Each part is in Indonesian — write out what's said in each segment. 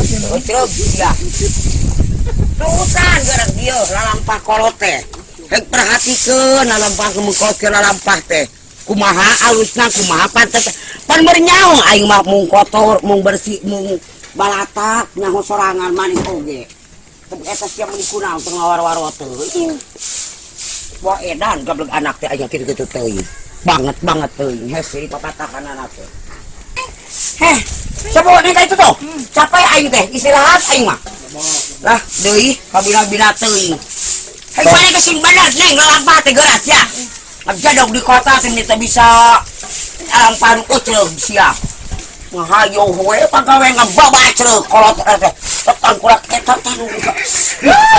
Cerog ya. Tusan gara dia lalampah kolote. Hek perhatikeun lalampah kemengkol ke lalampah teh. Kumaha alusna kumaha pantes. Pan bernyaung aing mah mung kotor, mung bersih, mung balatak nyaho sorangan maning oge. Tapi eta sia meuni kunaon teu ngawar-war teuing. Wah edan gablek anak teh aya kitu-kitu teuing. Banget teuing hese papatahan anak teh. Heh, coba nih itu tuh. Capai aing teh istirahat aing mah. Lah deui kabila-bila teuing. Hei balik ke sing bener neng lalampah teh geras ya. Ngajadog di kota teh teu bisa lalampah ucleug sia. Ngahayo we pagawe ngababa ceuleuh kolot teh. Tetang kurak eta teh.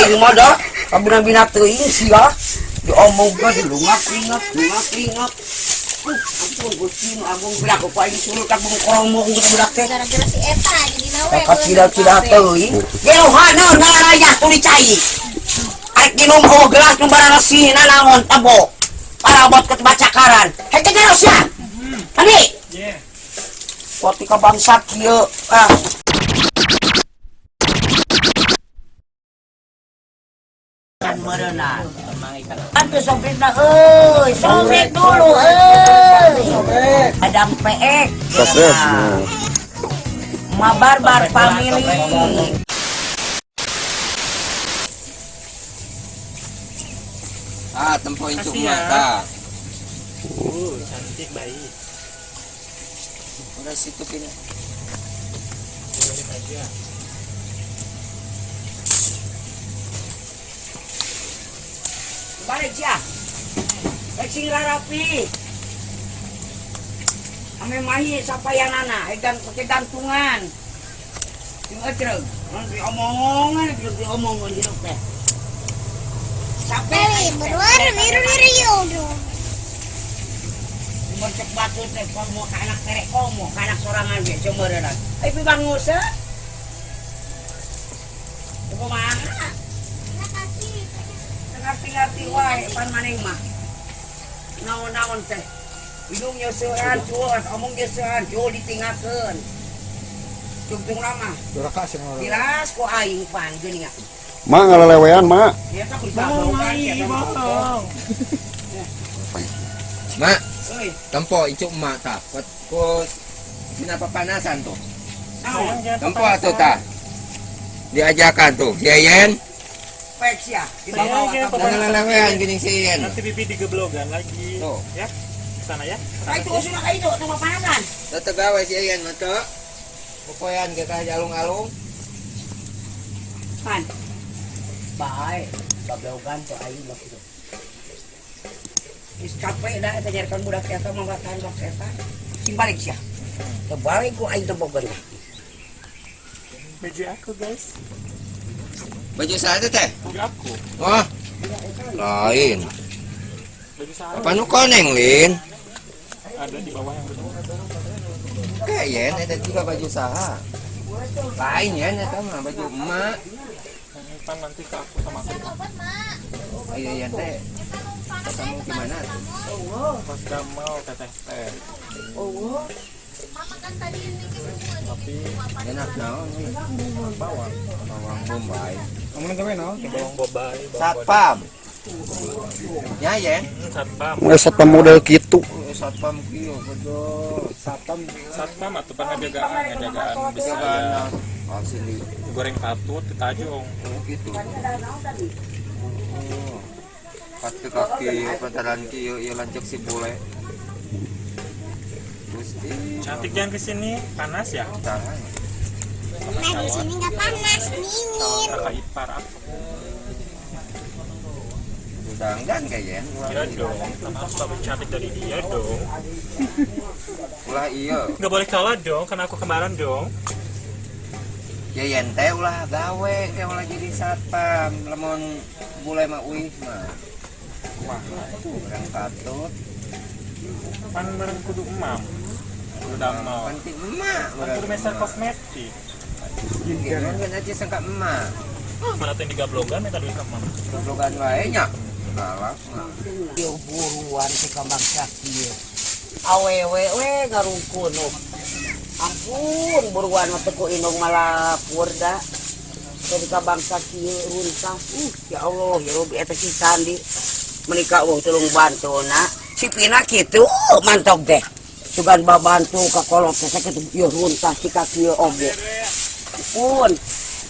Aing mah da kabila-bila teuing sia. Diomongkeun dulu ngakringat. Ampun Gusti agung bilang ku aing suruh ka bungkromong budak teh gara-gara si eta jadi nawe ka cida-cida teuing geuhaneun ngaraya tuluy cai arek minum gelas nu barana sihna naon tabo parabot ke bacakaran henteu geus ya tadi poti ka bangsa kieu merenang atuh sobrekna sobrek dulu ada peek mabarbar family tempoin cuk mata cantik baik udah situ pini aja balik ya sing rapi ame mahi sapayanana edan pakai gantungan sing ecreg nanti omongan hidup teh Eli berwarna biru-biru yodo mencek batu teh komo anak terek komo anak sorangan ge cemeureunna pi bangus kumaha ngerti-ngerti wae pan maneh mah naon-naon teh hidung nyeusehan cuot omong nyeusehan cuot ditinggalkeun cungcung lama duraka sih tiras ku aing pan geuninga mak ngalelewean mak ya tak dibagokan ya botong mak euy tempo icuk emak tah ku dina papanasan tuh naon tempo atuh tah diajakan tuh Yeyen pek sia dibawa lelewean geuning si Yeyen nanti bibi digeblogan lagi tuh ya sana ya itu usuna ka itu teu panasan teu gawe si Yeyen mah teu pokoyan ge ka jalung-alung pan bae bablogan tuh aing mah kitu is capek dah eta nyarkan budak eta mah batan box eta sing balik sia teu balik ku aing teu bogan baju aku guys baju sana teh baju aku wah lain baju saya apa nu koneng lin ada di bawah yang betul kayak Yen ada juga baju saha lain Yen eta mah baju emak kan nanti ke aku sama aku ayo Yen teh ketemu gimana pas gak mau teteh teh tapi enak naon nih bawang Bombay ngomongin tapi no bawang bombay satpam ya Yen satpam satpam model kitu satpam kieu bedo satpam atau penjagaan bisa jagaan asli goreng patut ditajong gitu kaki pantaran kieu ieu lancek si bule Gusti cantik jangan kesini panas ya jangan nah di sini nggak panas dingin kakak ipar aku udang kayak iya dong karena aku lebih cantik dari dia dong ulah iya nggak boleh kalah dong karena aku kemarin dong ya Yen teh ulah gawe kayak ulah jadi satpam lemon bule mah uih mah wah kurang patut pan bareng kudu emam udah mau penting emak kudu meser kosmetik jangan kan aja sangka emak mana tuh yang digablogan minta duit emam goblogan wae nya galak mah Yo buruan si kambang sakit. Awewe we ngarungkun. ampun buruan mah teu ku indung malapur da. Jadi ka bangsa kieu runtah. Ya Allah, ya Rabbi eta si Sandi menika tulung bantuna. Si Pina kitu mantog teh. Sugan babantu ka kolot teh sakitu ieu runtah si ka kieu oge. Pun.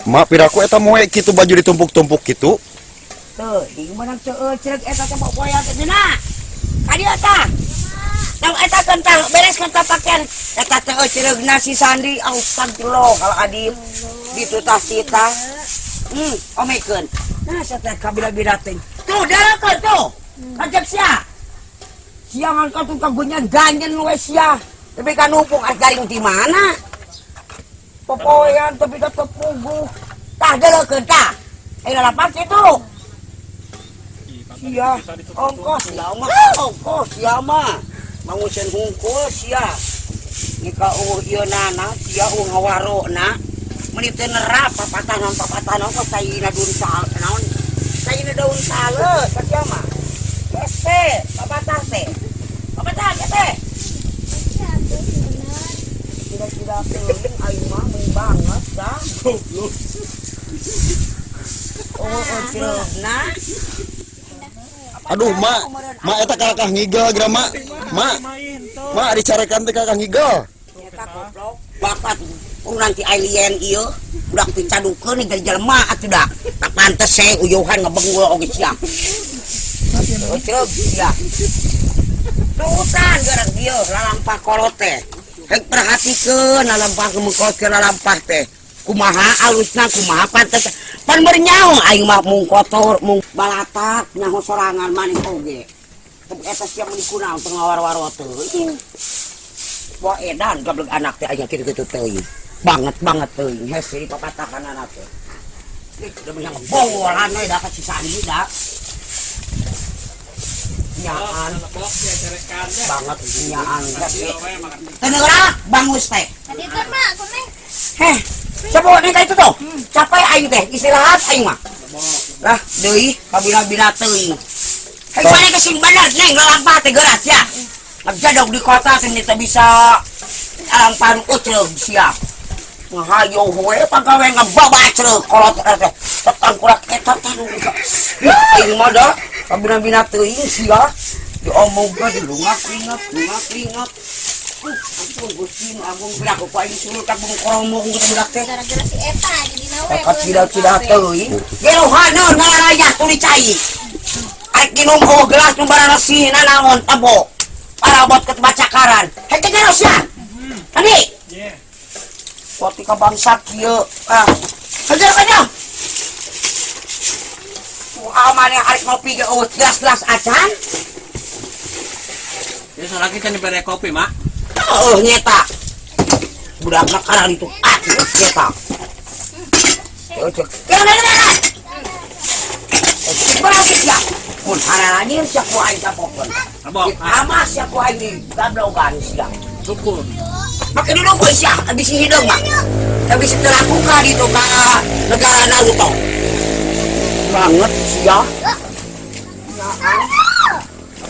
Mak piraku eta moe kitu baju ditumpuk-tumpuk kitu. Tuh, di mana cereg eta teh popoya teh dina. Kadi eta. Nang eta kental beres kental pakaian eta teh ceregna si Sandi astagfirullah kalau adi ditu tas kita. Omekeun. Nah, saya kabila-bila teh. Tuh, dalakeun tuh. Kajak sia. Sia ngangkat tuh kagunyan ganyen we sia. Tapi kan numpuk garing di mana? Popoyan tapi da tepugu. Tah dalakeun tah. Lapak itu. Sia, ongkos ya mah. Mangusen hungkul sia. Nika ieu nana sia ngawarona. Meuni teu nerap papatanan kok saina daun sal naon. Saina daun sale saja mah. Ese, papatah teh. Papatah teh. Kira-kira teuing aing mah mun banget dah. Goblok. Cerna. Aduh, mak eta kakak ngigel gra mak. Mak dicarekan teh kakak ngigel. Eta goblok. Bakat urang ti alien ieu udah dicadukeun ningali jelema atuh da. Tak pantes saya uyuhan ngebengul oge sia. Terus sia. Tutan gara dieu lalampah kolot teh. Hek perhatikeun lalampah kemengkot ke lalampah teh. Kumaha alusna kumaha pantes. Pan bernyaho aing mah mung kotor mung balatak nyaho sorangan maning oge. Tapi eta sia meuli kunaon teu ngawar-waro teuing. Wah edan gablek anak teh aya kitu-kitu teuing. Banget teuing hese di papatakanana teh. Udah menyang bolan we da ka si Sandi da. Nyaan banget nyaan hese. Teneulah bangus teh. Tadi kan mak, kumeh. Heh, siapa nih kayak itu tuh? Capek aing teh, istirahat aing mah. Lah, deui kabila-bila teuing. Hei balik ke sing bener neng lalampah teh geras ya. Ngajadog di kota teh teu bisa lalampahan ucreug sia. Ngahayo we pagawe ngababa cereug kolot teh. Tetang kurak eta teh nu. Aing mah da kabila-bila teuing sia. Diomongkeun dulu ngakringat. Ampun Gusti agung bilang aku aing suruh ka bung kromong budak teh Gara-gara si Eta jadi nawe. Kakak cida-cida teuing. Gerohaneun ngaranaya tuli cai. Arek minum gelas nu bararesihna naon tebo. Parabot ke bacakaran. Hek geros ya. Tadi. Iya. Poti ka bangsa kieu. Hajar kana. Amane arek ngopi ge gelas-gelas acan. Ya salah kita nih pada kopi, Mak. Oh nyeta. Budakna karang itu. Nyeta. Kira-kira. Berasik ya. Mun haranya siap ku aing kapokon. Amas siap ku aing di gablogan sia. Syukur. Makin dulu ku sia habis hideung mah. Habis terlakukan itu ka negara Naruto. Banget sia.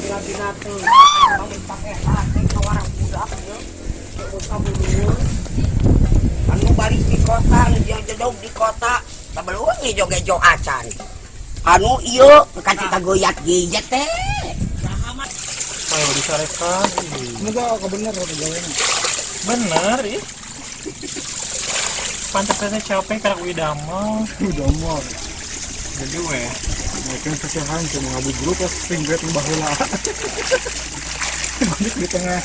Ya Bina tuh. Kamu pakai hati kawarang budak ya. Kabulur. Anu balik di kota, yang jedog di kota. Tabelung ngejo-ngejo acan. Anu ieu kacita goyat geyet teh. Ayo disarekan. Semoga kebenar gawean. Bener, ih. Pantasnya capek karena widamel. Udah Jadi weh. Mungkin kesiahan cuma ngabuburit pas pinggir baheula. Balik di tengah.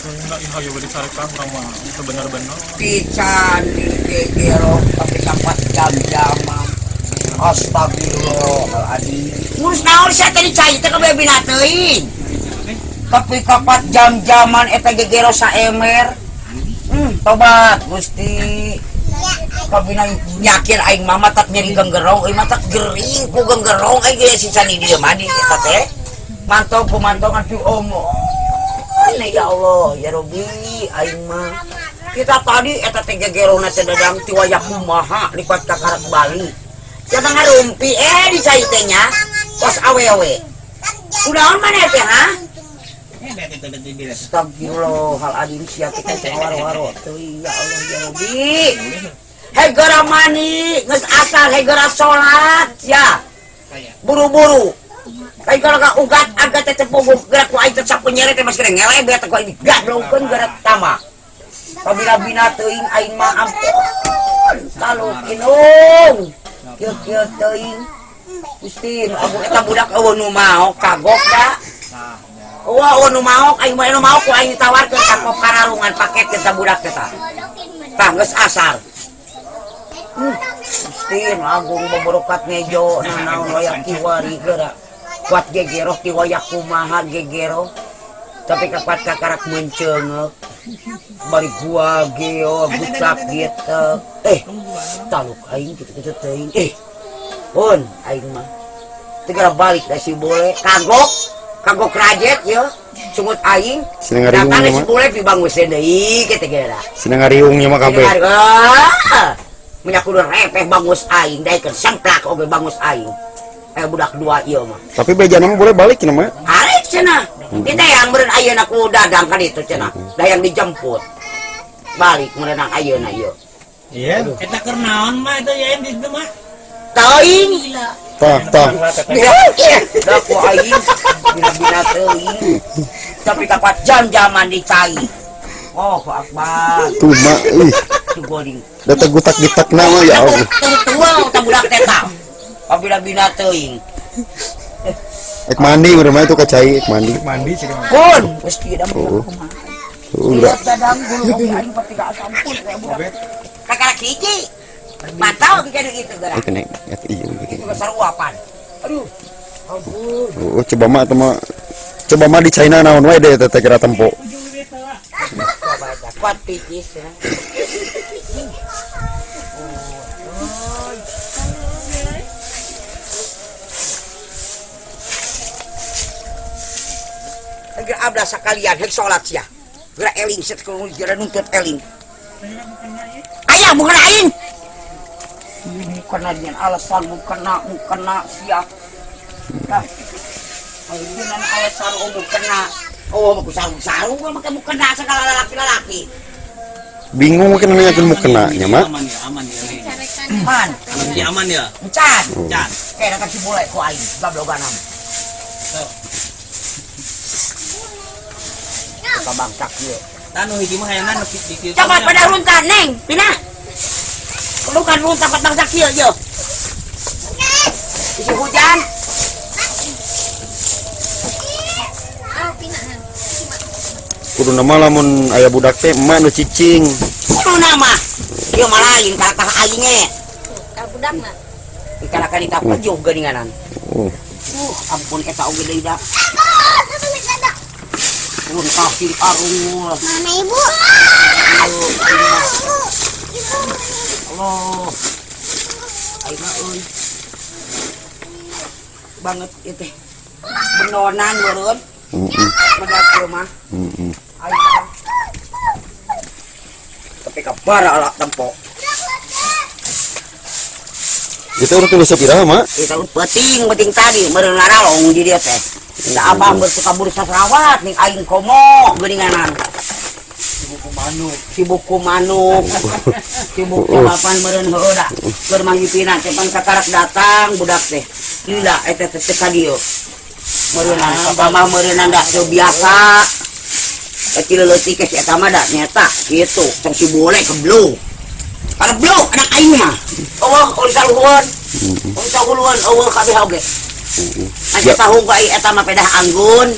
Enggak, iya ya disarekan sama itu bener-bener. Pican di gegero tapi sampat jam-jaman. Astagfirullahaladzim. Mus naon sia teh dicai teh kabebina teuing. Tapi kapat jam-jaman eta gegero saemer. Tobat Gusti. Kabina yakin aing mah matak nyeri genggerong, aing matak gering ku genggerong aing ge sisa di dieu mah di eta teh. Mantong pemantongan pi omong. Ya Allah, ya Rabbi, aing mah. Kita tadi eta teh gegerona teh dadang ti wayah kumaha lipat ka karak Bali. Kita ngarumpi dicai teh nya. Pos awewe. Udahan mana teh ha? Astagfirullahaladzim sia teh keceng waro-waro teuing ya Allah ya Rabbi. Hegara mani geus asal hegara salat ya. Buru-buru. Hegara ka ugat agak teh punggung gerak ku aing teh sapenyere teh masih ngeleh beat ku aing gablongkeun gerak tama. Pabila bina teuing aing mah ampun. Taluk inung. Kieu-kieu teuing. Gusti aku eta budak eueuh nu maok kagok da. Wah, nu maok aing mah nu maok ku aing ditawarkeun ka kop kararungan paket kita budak eta. Tah geus asar. Gusti agung baborokat ngejo naon wayak kiwari geura. Kuat gegero ti wayak kumaha gegero. Tapi kapat kakarak menceungeuk. Bari gua geo butak gitu. Taluk aing kitu-kitu teuing. Pun aing mah. Tegara balik da si bole kagok rajet ya. Sungut aing. Datang si bole pi bangus deui kitu geura. Sinang ngariungnya mah kabeh. Menyakudu repeh bangus aing daekeun semplak oge bangus aing. Budak dua ieu mah. Tapi bejana mah boleh balik cenah mah. Arek cenah. Kita yang meureun ayeuna ku dadang kan itu cenah. Dayang dijemput. Balik meureun ayeuna ieu. Iya, eta keur naon mah itu ya di mah. Teuing. Tah. Da ku aing bina-bina teuing. Tapi kapat jam-jaman dicai. Oh, Akbar. Tuh mah Tu goring. da tegutak-gitak nama ya Allah. Tua utang budak teta. Pabila bina teuing. Ek mandi meureun mah itu kacai ek mandi. Mandi sih. Pun mesti da kumaha. Udah. Dadang bulu kopi aing patiga asampun kayak budak. Kakak kiki. Mantau kieu gitu geura. Itu nek iya. Itu saruapan. Aduh. Ampun. Oh, coba mah di China naon wae deh teh kira tempo. Kuat pipis ya. Segera ablah sakalian hek salat sia. Geura eling set kudu geura nuntut eling. Aya bukan aing. Bukan adian alasan mukena sia. Nah. Ayeuna alasan mukena. Oh, mau sarung-sarung gua make mukena segala laki-laki. Bingung mungkin nanyakeun mau kena nya mah. Aman ya. Man, Aman ya. Can. Can. Kayak nak kasih boleh ku aing, gabloganam. Ka bangkak ieu. Tanu hiji mah hayangna dikit. Coba pada runtan, Neng. Pina. Kudu kan runtan kat bangkak ieu ieu. Isi hujan. Kudu nama lamun aya budak teh emak nu cicing. Kudu nama. Ieu mah lain kakak aingnya. Ka budak mah. Ikalakan kita pejuh geuninganan. Oh. Ampun eta oge deui da. Turun kaki arung. Mana ibu? Allah. Aing mah euy. Banget ieu teh. Benonan meureun. Medak ieu mah. Aing. Tapi kabar ala tempo. Itu urut tulis piraha mak? Kita penting tadi meureun laralong di dieu teh. Da abang bersekabur sarawat ning aing komo geuninganan. Si buku manuk. Si buku papan meureun heueuh da. Keur manggipina teh pan kakarak datang budak teh. Lila eta teh ka dieu. Meureunan pamah meureunan da teu biasa. Kecil leutik ke si eta mah da nyata kitu tong si boleh keblung. Kada blok anak aing mah. Allah uli saluhun. Uli saluhun Allah kabeh oge. Aya tahu gua eta mah pedah anggun.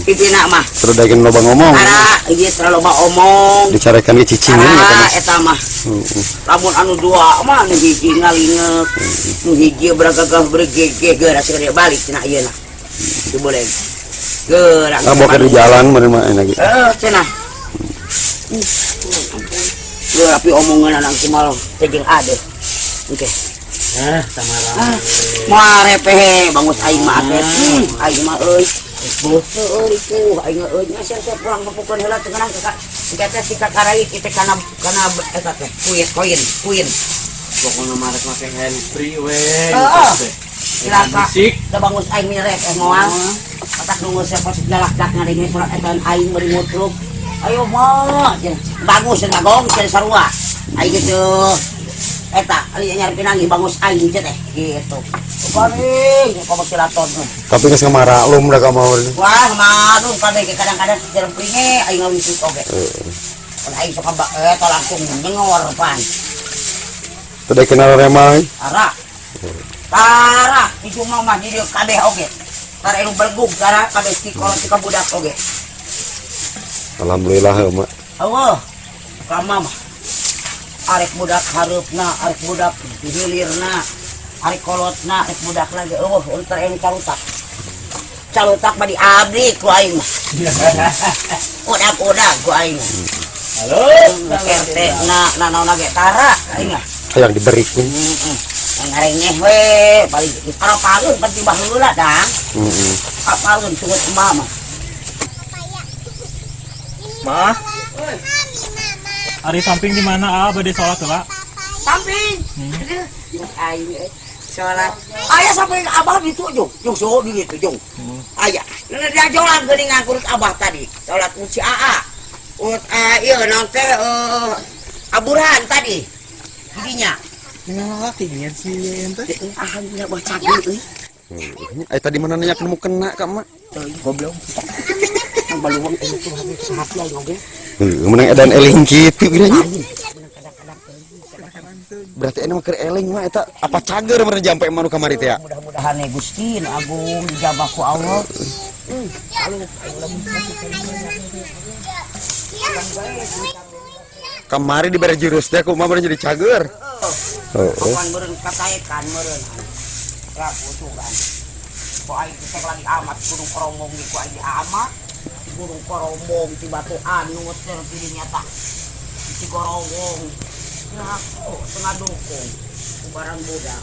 Pipina mah. Terus dagen loba ngomong. Ara ieu terlalu loba omong. Dicarekan ke cicing ini Ara eta mah. Lamun anu dua mah nu hiji ngalingeuk. Nu hiji beragagah bergegeh geura segede balik cenah ayeuna. Teu boleh. Geura. Aboke di jalan meureun mah enak gitu. Cenah. Geura api omongan anak kumaha teh jeung ade. Oke. Tamara. Mare pehe bangus aing mah teh. Aing mah euy. Euy ku aing euy nya sia-sia pulang kapukeun heula teu ngeunang ka. Kita sikat karai kita kana eta teh kuit. Pokona mare make hand free we. Silaka da bangus aing mirek moal. Katak nunggu saya pas galak-galak ngaringe surat edan aing beri mutruk. Ayo mah, bagus ngagong cari sarua. Aing gitu. Eta, ali nyari pinanggi bangus aing teh gitu. Paling kok silaton. Tapi geus ngamara lum da ka mau. Wah, manung kadang kadang jarang pringe aing ngawisut oge. Pan aing sok eta langsung nyengor pan. Teu da kenal remah. Tara, itu mah di dieu kabeh oge. Tara anu belgug tara kabeh tika budak oge. Alhamdulillah mak. Allah, kama mah. Arek budak hareupna, arek budak hilirna, arek kolotna, arek budak lagi. Untar anu calutak. Calutak mah diabdi ku aing mah. Udak-udak ku aing. Halo, RT na naon ge tara aing mah. Hayang diberikan. Ngarengeh we, paling apalun penting baheula dah. Apalun sungut emak mah. Ma, Ari samping di mana? Bade sholat lah. Samping. Aing salat. Aya samping abah ditu jung so di ditu jung. Aya. Dia jolang geuning ngangkurut abah tadi. Salat muci aa. Ieu naon teh aburan tadi. Didinya. Tinggal sih ente. Alhamdulillah baca euy. Ai tadi mana nanya nemu kena ka mak. Goblok. Baluang itu habis sehat lah ngoge. Menang edan eling kitu geunya. Berarti ini mah keur eling mah eta apa cager meureun jampe manu kamari teh ya. Mudah-mudahan Gusti Agung dijabah ku Allah. Kamari dibere jurus teh kumaha bener jadi cager. Kapan meureun kataekan meureun. Ya putugan. Ko aing teh lagi amat gunung korombong di ku aing amat. Gunung korombong ti batu anu teh pilihnya tak. Ci korombong. Ya, tengah dukung. Barang budak.